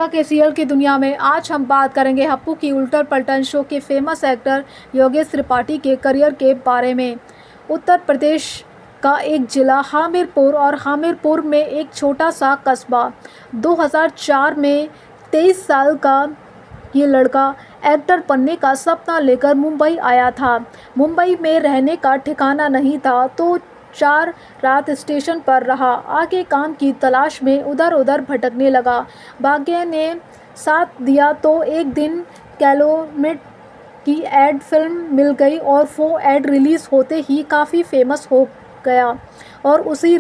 के सीरियल की दुनिया में आज हम बात करेंगे हप्पू की उल्टन पलटन शो के फेमस एक्टर योगेश त्रिपाठी के करियर के बारे में। उत्तर प्रदेश का एक जिला हामिरपुर और हामिरपुर में एक छोटा सा कस्बा। 2004 में 23 साल का ये लड़का एक्टर बनने का सपना लेकर मुंबई आया था। मुंबई में रहने का ठिकाना नहीं था तो 4 रात स्टेशन पर रहा। आगे काम की तलाश में उधर उधर भटकने लगा। भाग्य ने साथ दिया तो एक दिन कैलोमेट की एड फिल्म मिल गई और वो एड रिलीज़ होते ही काफ़ी फेमस हो गया। और उसी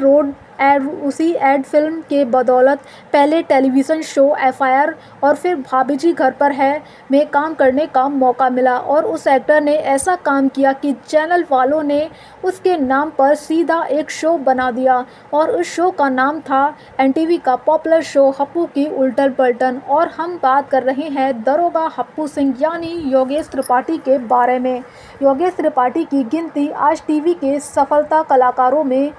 एड फिल्म के बदौलत पहले टेलीविज़न शो एफआईआर और फिर भाभी जी घर पर है में काम करने का मौका मिला। और उस एक्टर ने ऐसा काम किया कि चैनल वालों ने उसके नाम पर सीधा एक शो बना दिया और उस शो का नाम था एनटीवी का पॉपुलर शो हप्पू की उल्टन पलटन। और हम बात कर रहे हैं दरोगा हप्पू सिंह यानी योगेश त्रिपाठी के बारे में। योगेश त्रिपाठी की गिनती आज टीवी के सफलता कलाकारों में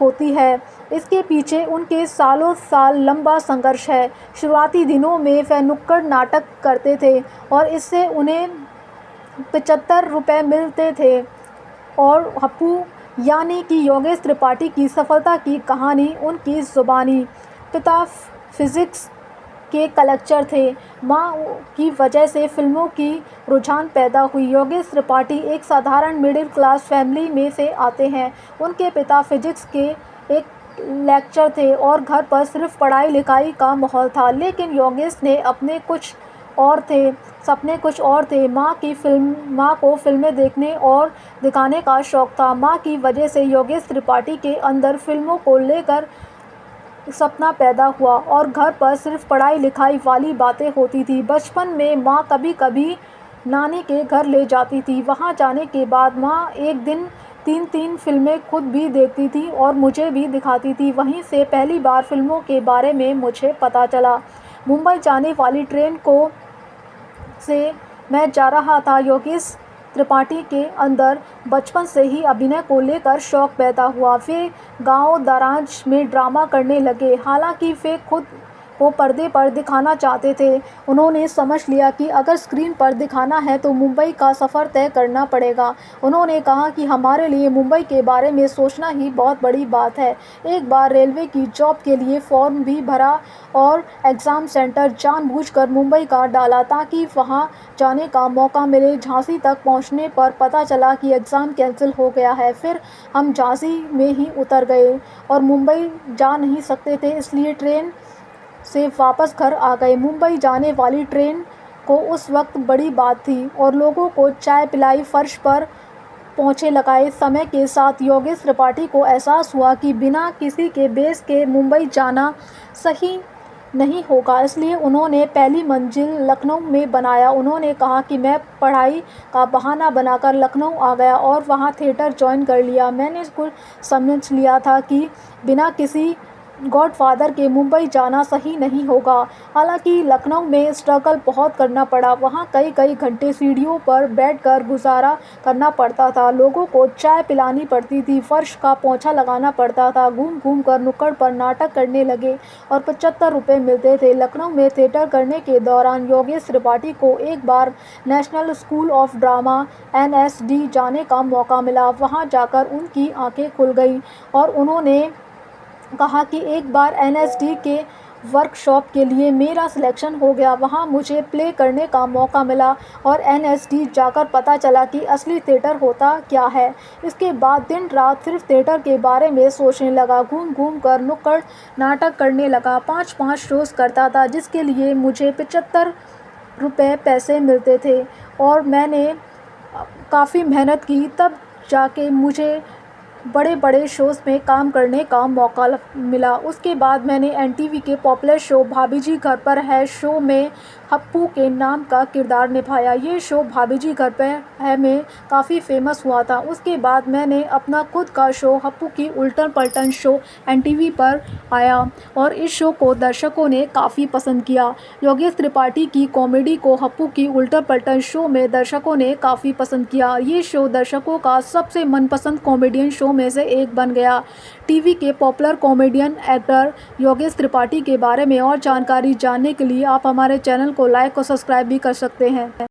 होती है। इसके पीछे उनके सालों साल लंबा संघर्ष है। शुरुआती दिनों में वह नुक्कड़ नाटक करते थे और इससे उन्हें 75 रुपये मिलते थे। और हप्पू यानी कि योगेश त्रिपाठी की सफलता की कहानी उनकी ज़ुबानी। पिता फिज़िक्स के कलेक्टर थे। माँ की वजह से फिल्मों की रुझान पैदा हुई। योगेश त्रिपाठी एक साधारण मिडिल क्लास फैमिली में से आते हैं। उनके पिता फिजिक्स के एक लेक्चर थे और घर पर सिर्फ पढ़ाई लिखाई का माहौल था। लेकिन योगेश ने सपने कुछ और थे। माँ को फिल्में देखने और दिखाने का शौक़ था। माँ की वजह से योगेश त्रिपाठी के अंदर फिल्मों को लेकर सपना पैदा हुआ और घर पर सिर्फ पढ़ाई लिखाई वाली बातें होती थी। बचपन में माँ कभी कभी नानी के घर ले जाती थी। वहाँ जाने के बाद माँ एक दिन 3 फिल्में खुद भी देखती थी और मुझे भी दिखाती थी। वहीं से पहली बार फिल्मों के बारे में मुझे पता चला। मुंबई जाने वाली ट्रेन से मैं जा रहा था। योगेश त्रिपाठी के अंदर बचपन से ही अभिनय को लेकर शौक़ पैदा हुआ। वे गांव दराज में ड्रामा करने लगे। हालांकि वे खुद को पर्दे पर दिखाना चाहते थे। उन्होंने समझ लिया कि अगर स्क्रीन पर दिखाना है तो मुंबई का सफ़र तय करना पड़ेगा। उन्होंने कहा कि हमारे लिए मुंबई के बारे में सोचना ही बहुत बड़ी बात है। एक बार रेलवे की जॉब के लिए फॉर्म भी भरा और एग्ज़ाम सेंटर जानबूझकर मुंबई का डाला ताकि वहां जाने का मौका मिले। झांसी तक पहुंचने पर पता चला कि एग्ज़ाम कैंसिल हो गया है। फिर हम झांसी में ही उतर गए और मुंबई जा नहीं सकते थे, इसलिए ट्रेन से वापस घर आ गए। मुंबई जाने वाली ट्रेन को उस वक्त बड़ी बात थी और लोगों को चाय पिलाई, फर्श पर पोंछे लगाए। समय के साथ योगेश त्रिपाठी को एहसास हुआ कि बिना किसी के बेस के मुंबई जाना सही नहीं होगा, इसलिए उन्होंने पहली मंजिल लखनऊ में बनाया। उन्होंने कहा कि मैं पढ़ाई का बहाना बनाकर लखनऊ आ गया और वहाँ थिएटर ज्वाइन कर लिया। मैंने कुछ समझ लिया था कि बिना किसी गॉडफादर के मुंबई जाना सही नहीं होगा। हालांकि लखनऊ में स्ट्रगल बहुत करना पड़ा। वहाँ कई घंटे सीढ़ियों पर बैठकर गुजारा करना पड़ता था। लोगों को चाय पिलानी पड़ती थी, फर्श का पोंछा लगाना पड़ता था। घूम कर नुक्कड़ पर नाटक करने लगे और 75 रुपये मिलते थे। लखनऊ में थिएटर करने के दौरान योगेश त्रिपाठी को एक बार national school of drama NSD जाने का मौका मिला। वहाँ जाकर उनकी आंखें खुल गई और उन्होंने कहा कि एक बार NSD के वर्कशॉप के लिए मेरा सिलेक्शन हो गया। वहाँ मुझे प्ले करने का मौका मिला और NSD जाकर पता चला कि असली थिएटर होता क्या है। इसके बाद दिन रात सिर्फ थिएटर के बारे में सोचने लगा। घूम कर नुक्कड़ नाटक करने लगा। 5 शोज़ करता था जिसके लिए मुझे 75 रुपये पैसे मिलते थे और मैंने काफ़ी मेहनत की, तब जाके मुझे बड़े शोज़ में काम करने का मौका मिला। उसके बाद मैंने NTV के पॉपुलर शो भाभी जी घर पर है शो में हप्पू के नाम का किरदार निभाया। ये शो भाभी जी घर पर है में काफ़ी फेमस हुआ था। उसके बाद मैंने अपना खुद का शो हप्पू की उल्टन पलटन शो NTV पर आया और इस शो को दर्शकों ने काफ़ी पसंद किया। योगेश त्रिपाठी की कॉमेडी को हप्पू की उल्टन पलटन शो में दर्शकों ने काफ़ी पसंद किया। ये शो दर्शकों का सबसे मनपसंद कॉमेडियन शो में से एक बन गया। टीवी के popular comedian actor Yogesh Tripathi के बारे में और जानकारी जानने के लिए आप हमारे चैनल को लाइक और सब्सक्राइब भी कर सकते हैं।